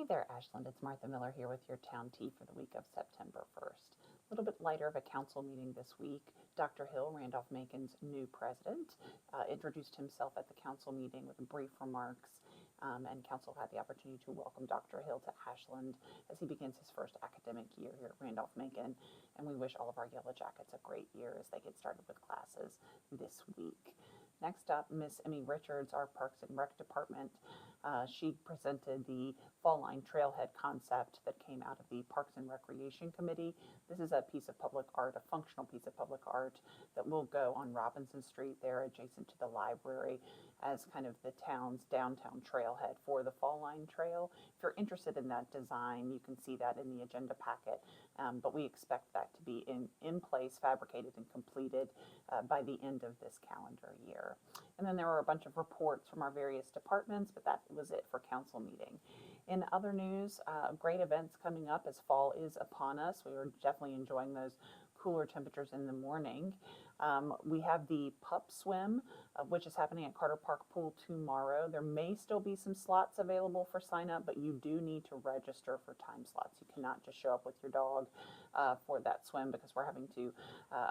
Hey there, Ashland. It's Martha Miller here with your Town Tea for the week of September 1st. A little bit lighter of a council meeting this week. Dr. Hill, Randolph-Macon's new president, introduced himself at the council meeting with brief remarks, and council had the opportunity to welcome Dr. Hill to Ashland as he begins his first academic year here at Randolph-Macon. And we wish all of our Yellow Jackets a great year as they get started with classes this week. Next up, Miss Emmy Richards, our Parks and Rec Department. She presented the Fall Line Trailhead concept that came out of the Parks and Recreation Committee. This is a piece of public art, a functional piece of public art that will go on Robinson Street there adjacent to the library as kind of the town's downtown trailhead for the Fall Line Trail. If you're interested in that design, you can see that in the agenda packet, but we expect that to be in place, fabricated and completed by the end of this calendar year. And then there were a bunch of reports from our various departments, but that was it for council meeting. In other news, great events coming up as fall is upon us. We are definitely enjoying those cooler temperatures in the morning. We have the pup swim, which is happening at Carter Park Pool tomorrow. There may still be some slots available for sign up, but you do need to register for time slots. You cannot just show up with your dog for that swim because we're having to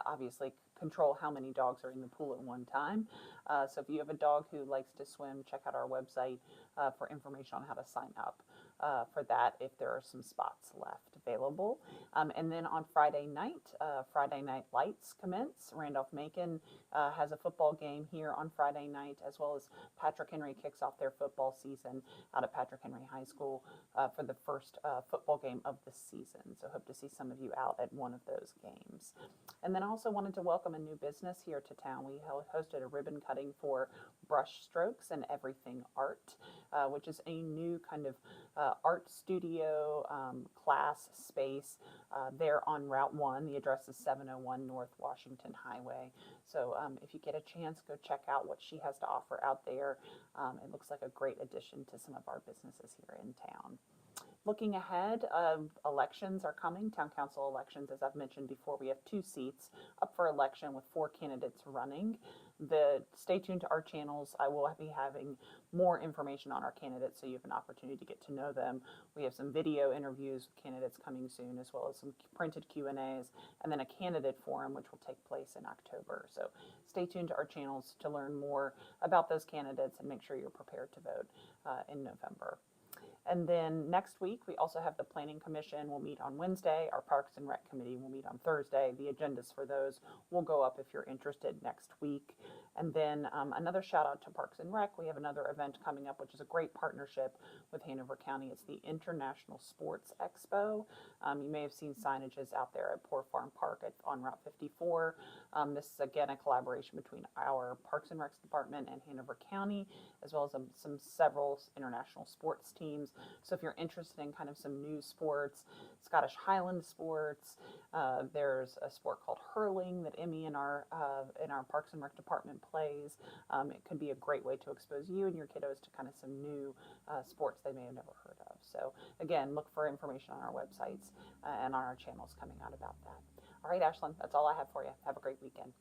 obviously control how many dogs are in the pool at one time. So if you have a dog who likes to swim, check out our website for information on how to sign up for that if there are some spots left available. And then on Friday Night Lights commence. Randolph-Macon has a football game here on Friday night, as well as Patrick Henry kicks off their football season out at Patrick Henry High School for the first football game of the season. So hope to see some of you out at one of those games. And then I also wanted to welcome a new business here to town. We hosted a ribbon cutting for Brush Strokes and Everything Art, which is a new kind of art studio class space there on Route 1. The address is 701 North Washington Highway. So if you get a chance, go check out what she has to offer out there. It looks like a great addition to some of our businesses here in town. Looking ahead, elections are coming, town council elections. As I've mentioned before, we have 2 seats up for election with 4 candidates running. Stay tuned to our channels. I will be having more information on our candidates so you have an opportunity to get to know them. We have some video interviews with candidates coming soon, as well as some printed Q&As, and then a candidate forum, which will take place in October. So stay tuned to our channels to learn more about those candidates and make sure you're prepared to vote in November. And then next week, we also have the Planning Commission. We'll meet on Wednesday. Our Parks and Rec Committee will meet on Thursday. The agendas for those will go up if you're interested next week. And then another shout out to Parks and Rec. We have another event coming up, which is a great partnership with Hanover County. It's the International Sports Expo. You may have seen signages out there at Poor Farm Park on Route 54. This is, again, a collaboration between our Parks and Rec Department and Hanover County, as well as several international sports teams. So if you're interested in kind of some new sports, Scottish Highland sports, there's a sport called hurling that Emmy in our Parks and Rec Department plays. It could be a great way to expose you and your kiddos to kind of some new sports they may have never heard of. So again, look for information on our websites and on our channels coming out about that. All right, Ashland, that's all I have for you. Have a great weekend.